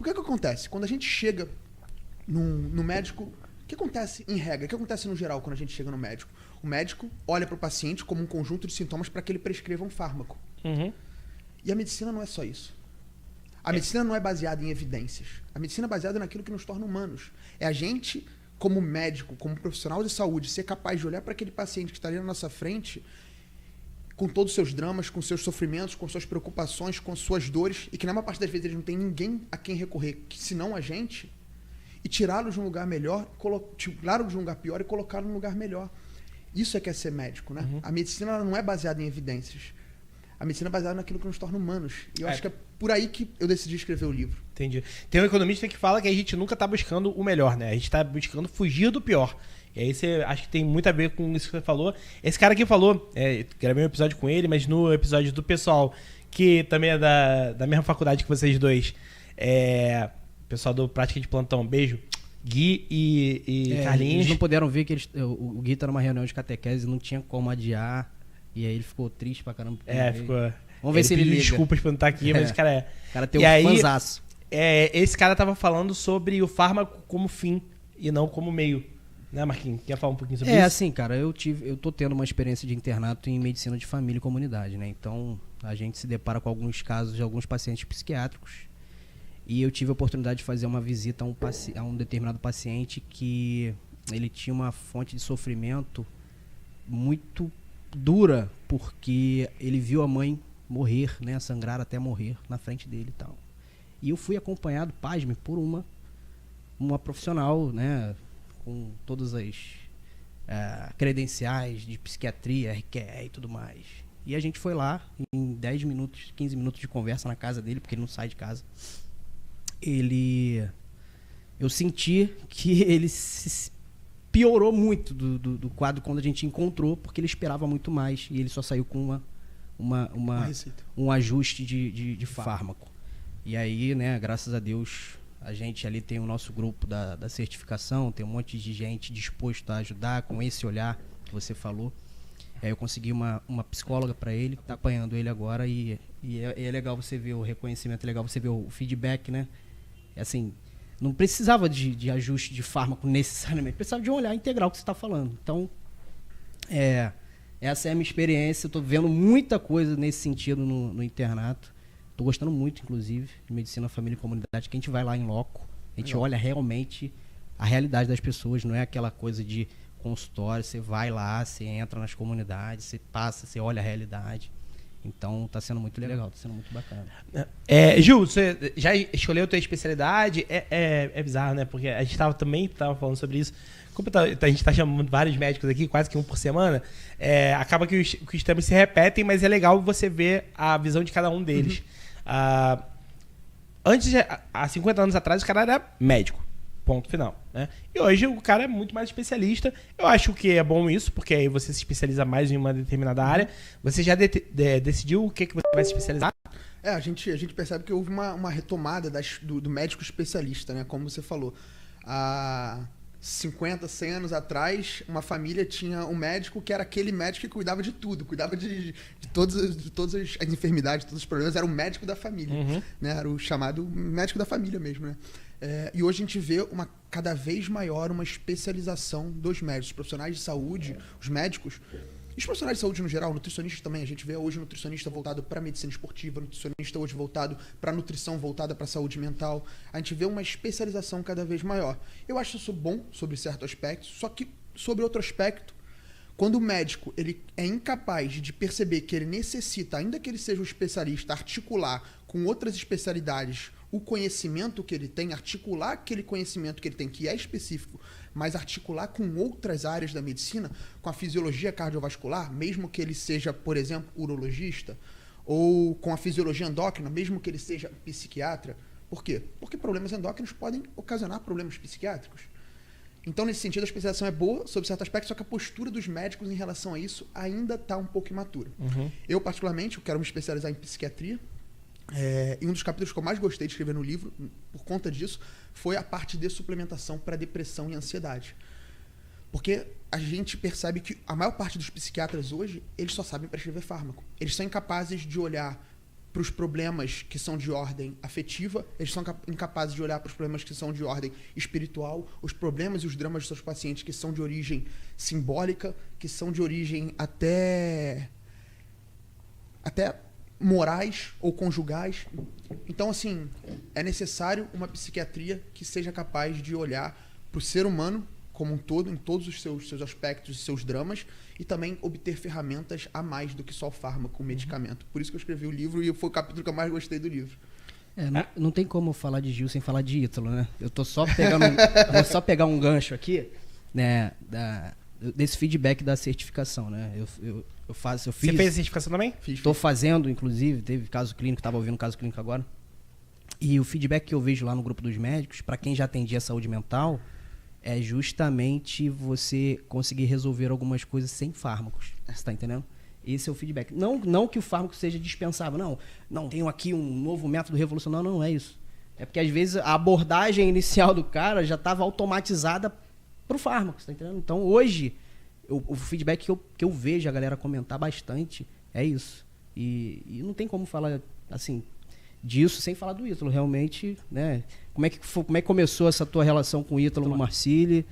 Porque que acontece? Quando a gente chega no médico, o que acontece em regra? O que acontece no geral quando a gente chega no médico? O médico olha para o paciente como um conjunto de sintomas para que ele prescreva um fármaco. E a medicina não é só isso. A medicina não é baseada em evidências. A medicina é baseada naquilo que nos torna humanos. É a gente, como médico, como profissional de saúde, ser capaz de olhar para aquele paciente que está ali na nossa frente, com todos os seus dramas, com seus sofrimentos, com suas preocupações, com suas dores, e que na maior parte das vezes eles não têm ninguém a quem recorrer, senão a gente, e tirá-los de um lugar melhor, tirá-los de um lugar pior e colocá-los num lugar melhor. Isso é que é ser médico, né? A medicina ela não é baseada em evidências. A medicina é baseada naquilo que nos torna humanos. E eu acho que é por aí que eu decidi escrever o livro. Entendi. Tem um economista que fala que a gente nunca está buscando o melhor, né? A gente está buscando fugir do pior. E aí você acho que tem muito a ver com isso que você falou. Esse cara aqui falou, gravei um episódio com ele, mas no episódio do pessoal, que também é da mesma faculdade que vocês dois, pessoal do Prática de Plantão, beijo, Gui e Carlinhos. Eles não puderam ver que o Gui tá numa reunião de catequese e não tinha como adiar. E aí ele ficou triste pra caramba. Ficou... Vamos ver se ele liga. Desculpas por não estar aqui, mas o cara O cara tem um fanzaço. Esse cara tava falando sobre o fármaco como fim e não como meio. Né, Marquinhos? Quer falar um pouquinho sobre isso? Assim, cara, eu tô tendo uma experiência de internato em medicina de família e comunidade, né? Então, a gente se depara com alguns casos de alguns pacientes psiquiátricos. E eu tive a oportunidade de fazer uma visita a um determinado paciente que ele tinha uma fonte de sofrimento muito dura, porque ele viu a mãe morrer, né? Sangrar até morrer na frente dele e tal. E eu fui acompanhado, pasme, por uma profissional, né? Com todas as credenciais de psiquiatria, RQE e tudo mais. E a gente foi lá, em 10 minutos, 15 minutos de conversa na casa dele, porque ele não sai de casa. Eu senti que ele piorou muito do quadro quando a gente encontrou, porque ele esperava muito mais e ele só saiu com um ajuste de fármaco. E aí, né, graças a Deus, a gente ali tem o nosso grupo da certificação, tem um monte de gente disposto a ajudar com esse olhar que você falou. E aí eu consegui uma psicóloga para ele, que está acompanhando ele agora, e é legal você ver o reconhecimento, é legal você ver o feedback, né? Assim, não precisava de ajuste de fármaco necessariamente, precisava de um olhar integral que você está falando. Então, essa é a minha experiência, eu estou vendo muita coisa nesse sentido no internato. Estou gostando muito, inclusive, de medicina, família e comunidade, que a gente vai lá em loco, a gente olha realmente a realidade das pessoas, não é aquela coisa de consultório, você vai lá, você entra nas comunidades, você passa, você olha a realidade. Então tá sendo muito legal, tá sendo muito bacana. Gil, você já escolheu a tua especialidade? É bizarro, né? Porque a gente também tava falando sobre isso. Como a gente tá chamando vários médicos aqui, quase que um por semana, acaba que os temas se repetem, mas é legal você ver a visão de cada um deles. Antes, há 50 anos atrás, o cara era médico. Ponto final, né? E hoje o cara é muito mais especialista. Eu acho que é bom isso, porque aí você se especializa mais em uma determinada área. Você já decidiu o que você vai se especializar? A gente percebe que houve uma retomada do médico especialista, né? Como você falou. Há 50, 100 anos atrás, uma família tinha um médico que era aquele médico que cuidava de tudo. Cuidava de todas as enfermidades, todos os problemas. Era o médico da família. Né? Era o chamado médico da família mesmo, né? E hoje a gente vê cada vez maior uma especialização dos médicos, os profissionais de saúde, os médicos, e os profissionais de saúde no geral, nutricionistas também. A gente vê hoje nutricionista voltado para medicina esportiva, nutricionista hoje voltado para nutrição, voltada para saúde mental. A gente vê uma especialização cada vez maior. Eu acho isso bom sobre certo aspecto, só que sobre outro aspecto, quando o médico ele é incapaz de perceber que ele necessita, ainda que ele seja um especialista, articular com outras especialidades o conhecimento que ele tem, articular aquele conhecimento que ele tem, que é específico, mas articular com outras áreas da medicina, com a fisiologia cardiovascular, mesmo que ele seja, por exemplo, urologista, ou com a fisiologia endócrina, mesmo que ele seja psiquiatra. Por quê? Porque problemas endócrinos podem ocasionar problemas psiquiátricos. Então, nesse sentido, a especialização é boa, sob certo aspecto, só que a postura dos médicos em relação a isso ainda está um pouco imatura. Eu, particularmente, quero me especializar em psiquiatria. E um dos capítulos que eu mais gostei de escrever no livro, por conta disso, foi a parte de suplementação para depressão e ansiedade. Porque a gente percebe que a maior parte dos psiquiatras hoje, eles só sabem prescrever fármaco. Eles são incapazes de olhar para os problemas que são de ordem afetiva, eles são incapazes de olhar para os problemas que são de ordem espiritual, os problemas e os dramas dos seus pacientes que são de origem simbólica, que são de origem até morais ou conjugais. Então, assim, é necessário uma psiquiatria que seja capaz de olhar para o ser humano como um todo, em todos os seus aspectos e seus dramas, e também obter ferramentas a mais do que só o fármaco, o medicamento. Por isso que eu escrevi o livro e foi o capítulo que eu mais gostei do livro. Não tem como falar de Gil sem falar de Ítalo, né? Eu tô só pegando vou só pegar um gancho aqui, né, desse feedback da certificação, né? Eu fiz. Você fez a certificação também? Tô fazendo, inclusive, teve caso clínico, tava ouvindo caso clínico agora. E o feedback que eu vejo lá no grupo dos médicos, para quem já atendia saúde mental, é justamente você conseguir resolver algumas coisas sem fármacos. Você tá entendendo? Esse é o feedback. Não que o fármaco seja dispensável. Não, tenho aqui um novo método revolucionário. Não é isso. É porque, às vezes, a abordagem inicial do cara já estava automatizada pro fármaco. Você tá entendendo? Então, hoje, o feedback que eu vejo a galera comentar bastante é isso. E não tem como falar, assim, disso sem falar do Ítalo, realmente, né? Como é que começou essa tua relação com o Ítalo no Marcílio?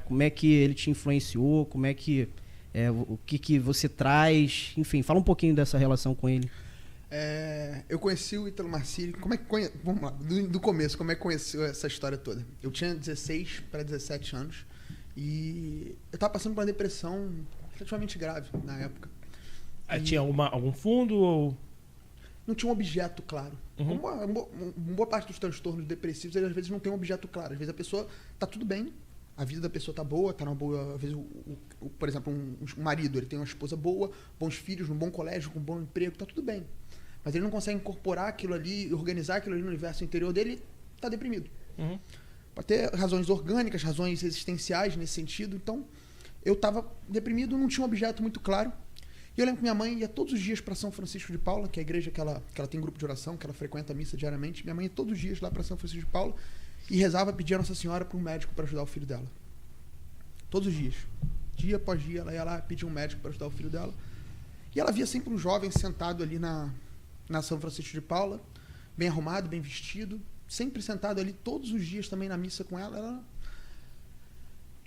Como é que ele te influenciou? Como é que o que você traz? Enfim, fala um pouquinho dessa relação com ele. Eu conheci o Ítalo Marcílio. Vamos lá, do começo, como é que conheceu essa história toda? Eu tinha 16 para 17 anos e eu estava passando por uma depressão relativamente grave na época. Tinha algum fundo ou... Não tinha um objeto claro. Uma boa parte dos transtornos depressivos, às vezes não tem um objeto claro. Às vezes a pessoa tá tudo bem, a vida da pessoa tá boa, tá numa boa... Às vezes, por exemplo, um marido, ele tem uma esposa boa, bons filhos, num bom colégio, com um bom emprego, tá tudo bem. Mas ele não consegue incorporar aquilo ali, organizar aquilo ali no universo interior dele, tá deprimido. Pode ter razões orgânicas, razões existenciais nesse sentido. Então, eu tava deprimido, não tinha um objeto muito claro. E eu lembro que minha mãe ia todos os dias para São Francisco de Paula, que é a igreja que ela tem um grupo de oração, que ela frequenta a missa diariamente. Minha mãe ia todos os dias lá para São Francisco de Paula e rezava, pedia a Nossa Senhora para um médico para ajudar o filho dela. Todos os dias. Dia após dia, ela ia lá pedir um médico para ajudar o filho dela. E ela via sempre um jovem sentado ali na São Francisco de Paula, bem arrumado, bem vestido, sempre sentado ali todos os dias também na missa com ela.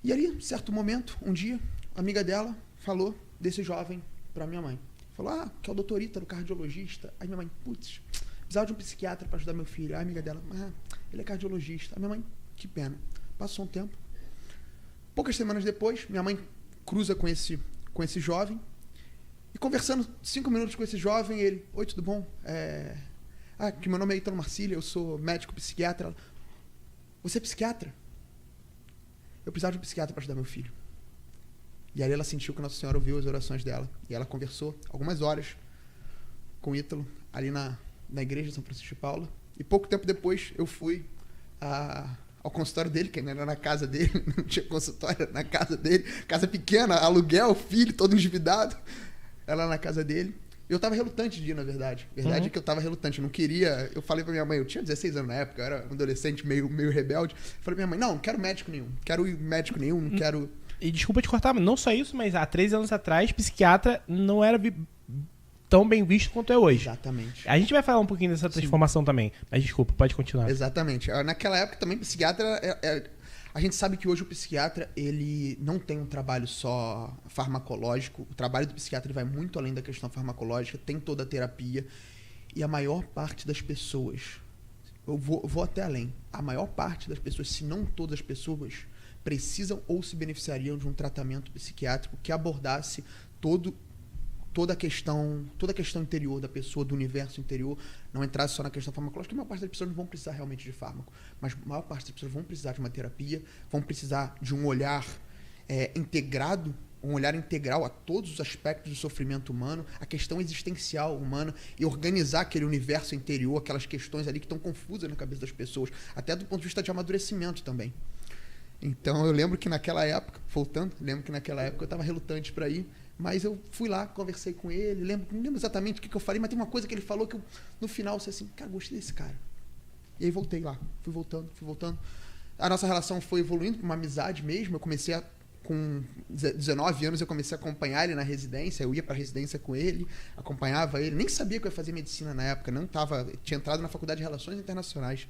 E ali, certo momento, um dia, a amiga dela falou desse jovem para minha mãe. Falou, que é o doutor Ítalo, cardiologista. Aí minha mãe, putz, precisava de um psiquiatra para ajudar meu filho. Aí a amiga dela, ele é cardiologista. Aí minha mãe, que pena. Passou um tempo. Poucas semanas depois, minha mãe cruza com esse jovem. E conversando 5 minutos com esse jovem, ele, oi, tudo bom? Que meu nome é Ítalo Marcílio, eu sou médico psiquiatra. Ela, você é psiquiatra? Eu precisava de um psiquiatra para ajudar meu filho. E aí ela sentiu que Nossa Senhora ouviu as orações dela. E ela conversou algumas horas com o Ítalo ali na igreja de São Francisco de Paula. E pouco tempo depois eu fui ao consultório dele, que ainda era na casa dele, não tinha consultório, era na casa dele. Casa pequena, aluguel, filho, todo endividado. Ela na casa dele. Eu estava relutante de ir, na verdade. A verdade é que eu estava relutante, eu não queria... Eu falei pra minha mãe, eu tinha 16 anos na época, eu era um adolescente meio rebelde. Falei pra minha mãe, não quero médico nenhum. Quero ir médico nenhum, não quero... E desculpa te cortar, mas não só isso, mas há 13 anos atrás, psiquiatra não era tão bem visto quanto é hoje. Exatamente. A gente vai falar um pouquinho dessa transformação também, mas desculpa, pode continuar. Exatamente. Naquela época também, psiquiatra... A gente sabe que hoje o psiquiatra, ele não tem um trabalho só farmacológico. O trabalho do psiquiatra ele vai muito além da questão farmacológica, tem toda a terapia. E a maior parte das pessoas, eu vou até além, a maior parte das pessoas, se não todas as pessoas, precisam ou se beneficiariam de um tratamento psiquiátrico que abordasse toda a questão interior da pessoa, do universo interior, não entrasse só na questão farmacológica. A maior parte das pessoas não vão precisar realmente de fármaco, mas a maior parte das pessoas vão precisar de uma terapia, vão precisar de um olhar integrado, um olhar integral a todos os aspectos do sofrimento humano, a questão existencial humana, e organizar aquele universo interior, aquelas questões ali que estão confusas na cabeça das pessoas, até do ponto de vista de amadurecimento também. Então eu lembro que naquela época, eu estava relutante para ir, mas eu fui lá, conversei com ele, não lembro exatamente o que eu falei, mas tem uma coisa que ele falou que eu, no final, eu disse assim, cara, gostei desse cara. E aí voltei lá, fui voltando. A nossa relação foi evoluindo para uma amizade mesmo, eu comecei a com 19 anos eu comecei a acompanhar ele na residência, eu ia pra residência com ele, acompanhava ele, nem sabia que eu ia fazer medicina na época, tinha entrado na faculdade de Relações Internacionais,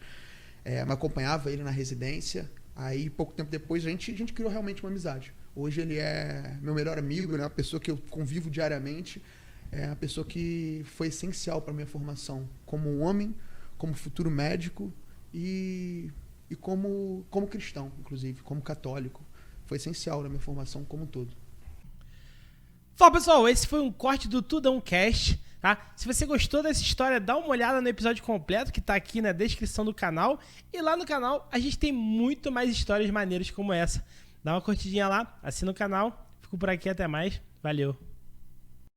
mas acompanhava ele na residência. Aí, pouco tempo depois, a gente criou realmente uma amizade. Hoje ele é meu melhor amigo, né? Uma pessoa que eu convivo diariamente, é uma pessoa que foi essencial para minha formação como homem, como futuro médico e como cristão, inclusive, como católico. Foi essencial na minha formação como um todo. Fala, pessoal, esse foi um corte do Tudão Cast, tá? Se você gostou dessa história, dá uma olhada no episódio completo que tá aqui na descrição do canal. E lá no canal a gente tem muito mais histórias maneiras como essa. Dá uma curtidinha lá, assina o canal. Fico por aqui, até mais. Valeu!